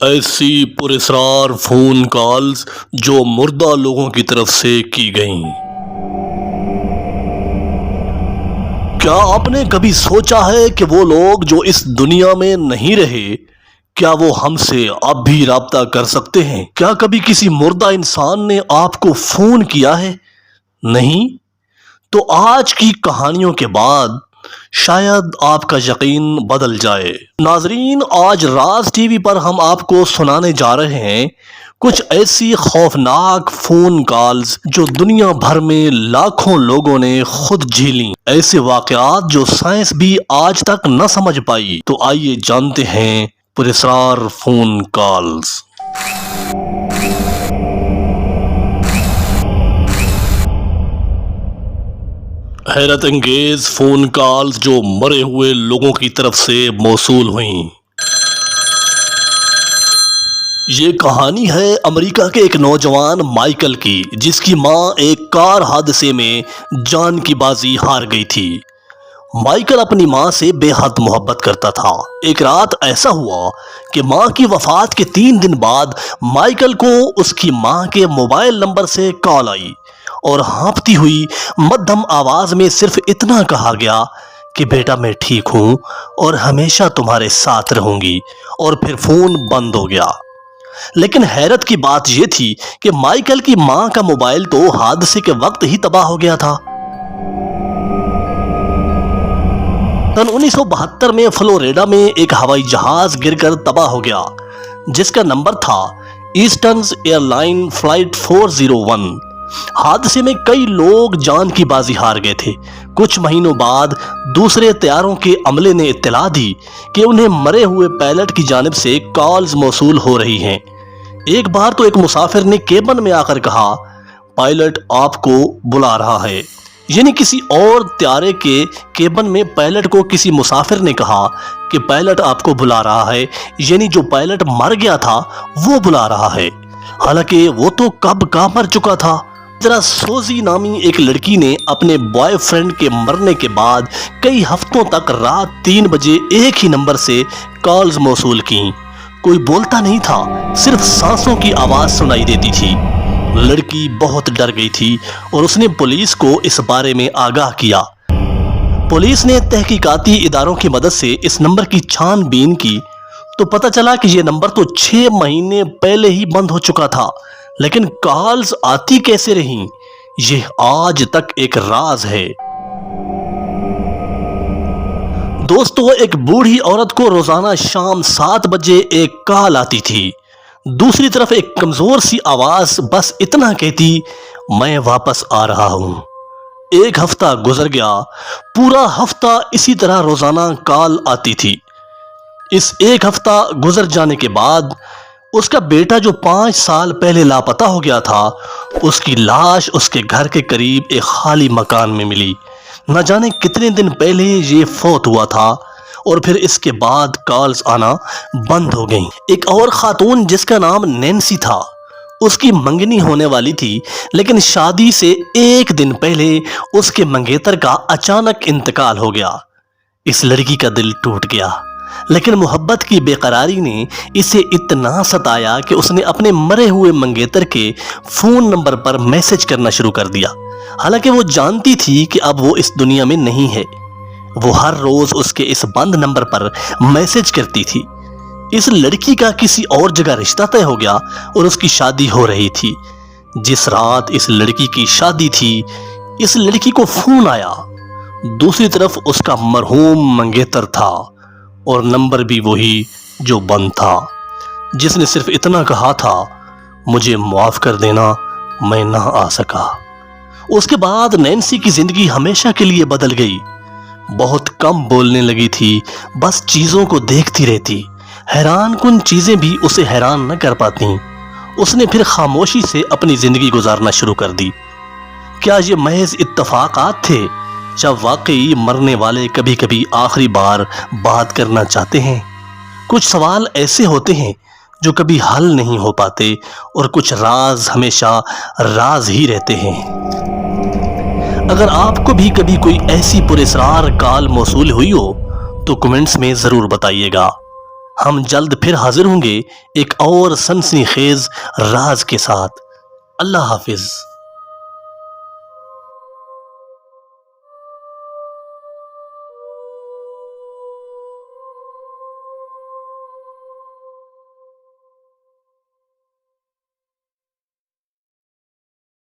ایسی پراسرار phone calls جو مردہ لوگوں کی طرف سے کی گئیں۔ کیا آپ نے کبھی سوچا ہے کہ وہ لوگ جو اس دنیا میں نہیں رہے، کیا وہ ہم سے اب بھی رابطہ کر سکتے ہیں؟ کیا کبھی کسی مردہ انسان نے آپ کو فون کیا ہے؟ نہیں؟ تو آج کی کہانیوں کے بعد شاید آپ کا یقین بدل جائے۔ ناظرین، آج راز ٹی وی پر ہم آپ کو سنانے جا رہے ہیں کچھ ایسی خوفناک فون کالز جو دنیا بھر میں لاکھوں لوگوں نے خود جھیلیں، ایسے واقعات جو سائنس بھی آج تک نہ سمجھ پائی۔ تو آئیے جانتے ہیں پراسرار فون کالز۔ حیرت انگیز فون کالز جو مرے ہوئے لوگوں کی طرف سے موصول ہوئیں۔ یہ کہانی ہے امریکہ کے ایک نوجوان مائیکل کی، جس کی ماں ایک کار حادثے میں جان کی بازی ہار گئی تھی۔ مائیکل اپنی ماں سے بے حد محبت کرتا تھا۔ ایک رات ایسا ہوا کہ ماں کی وفات کے 3 دن بعد مائیکل کو اس کی ماں کے موبائل نمبر سے کال آئی اور ہانپتی ہوئی مدھم آواز میں صرف اتنا کہا گیا کہ بیٹا میں ٹھیک ہوں اور ہمیشہ تمہارے ساتھ رہوں گی، اور پھر فون بند ہو گیا۔ لیکن حیرت کی بات یہ تھی کہ مائیکل کی ماں کا موبائل تو حادثے کے وقت ہی تباہ ہو گیا تھا۔ سن 1972 میں فلوریڈا میں ایک ہوائی جہاز گر کر تباہ ہو گیا، جس کا نمبر تھا ایسٹرن ایئر لائن فلائٹ 401۔ حادثے میں کئی لوگ جان کی بازی ہار گئے تھے۔ کچھ مہینوں بعد دوسرے طیاروں کے عملے نے اطلاع دی کہ انہیں مرے ہوئے پائلٹ کی جانب سے کالز موصول ہو رہی ہیں۔ ایک بار تو ایک مسافر نے کیبن میں آ کر کہا، پائلٹ آپ کو بلا رہا ہے۔ یعنی کسی اور طیارے کے کیبن میں پائلٹ کو کسی مسافر نے کہا کہ پائلٹ آپ کو بلا رہا ہے، یعنی جو پائلٹ مر گیا تھا وہ بلا رہا ہے، حالانکہ وہ تو کب کا مر چکا تھا۔ ذرا سوزی نامی ایک لڑکی نے اپنے بوائے فرینڈ کے مرنے کے بعد کئی ہفتوں تک رات 3 بجے ایک ہی نمبر سے کالز موصول کیں۔ کوئی بولتا نہیں تھا، صرف سانسوں کی آواز سنائی دیتی تھی۔ لڑکی بہت ڈر گئی تھی اور اس نے پولیس کو اس بارے میں آگاہ کیا۔ پولیس نے تحقیقاتی اداروں کی مدد سے اس نمبر کی چھان بین کی تو پتہ چلا کہ یہ نمبر تو 6 مہینے پہلے ہی بند ہو چکا تھا، لیکن کالز آتی کیسے رہیں، یہ آج تک ایک راز ہے۔ دوستو، ایک بوڑھی عورت کو روزانہ شام 7 بجے ایک کال آتی تھی۔ دوسری طرف ایک کمزور سی آواز بس اتنا کہتی، میں واپس آ رہا ہوں۔ ایک ہفتہ گزر گیا، پورا ہفتہ اسی طرح روزانہ کال آتی تھی۔ اس ایک ہفتہ گزر جانے کے بعد اس کا بیٹا جو 5 سال پہلے لاپتہ ہو گیا تھا، اس کی لاش اس کے گھر کے قریب ایک خالی مکان میں ملی۔ نہ جانے کتنے دن پہلے یہ فوت ہوا تھا، اور پھر اس کے بعد کالز آنا بند ہو گئیں۔ ایک اور خاتون جس کا نام نینسی تھا، اس کی منگنی ہونے والی تھی، لیکن شادی سے 1 دن پہلے اس کے منگیتر کا اچانک انتقال ہو گیا۔ اس لڑکی کا دل ٹوٹ گیا، لیکن محبت کی بے قراری نے اسے اتنا ستایا کہ اس نے اپنے مرے ہوئے منگیتر کے فون نمبر پر میسج کرنا شروع کر دیا، حالانکہ وہ جانتی تھی کہ اب وہ اس دنیا میں نہیں ہے۔ وہ ہر روز اس کے اس بند نمبر پر میسج کرتی تھی۔ اس لڑکی کا کسی اور جگہ رشتہ طے ہو گیا اور اس کی شادی ہو رہی تھی۔ جس رات اس لڑکی کی شادی تھی، اس لڑکی کو فون آیا۔ دوسری طرف اس کا مرحوم منگیتر تھا، اور نمبر بھی وہی جو بند تھا، جس نے صرف اتنا کہا تھا، مجھے معاف کر دینا، میں نہ آ سکا۔ اس کے بعد نینسی کی زندگی ہمیشہ کے لیے بدل گئی۔ بہت کم بولنے لگی تھی، بس چیزوں کو دیکھتی رہتی۔ حیران کن چیزیں بھی اسے حیران نہ کر پاتی۔ اس نے پھر خاموشی سے اپنی زندگی گزارنا شروع کر دی۔ کیا یہ محض اتفاقات تھے، یا واقعی مرنے والے کبھی کبھی آخری بار بات کرنا چاہتے ہیں؟ کچھ سوال ایسے ہوتے ہیں جو کبھی حل نہیں ہو پاتے، اور کچھ راز ہمیشہ راز ہی رہتے ہیں۔ اگر آپ کو بھی کبھی کوئی ایسی پراسرار کال موصول ہوئی ہو تو کمنٹس میں ضرور بتائیے گا۔ ہم جلد پھر حاضر ہوں گے ایک اور سنسنی خیز راز کے ساتھ۔ اللہ حافظ۔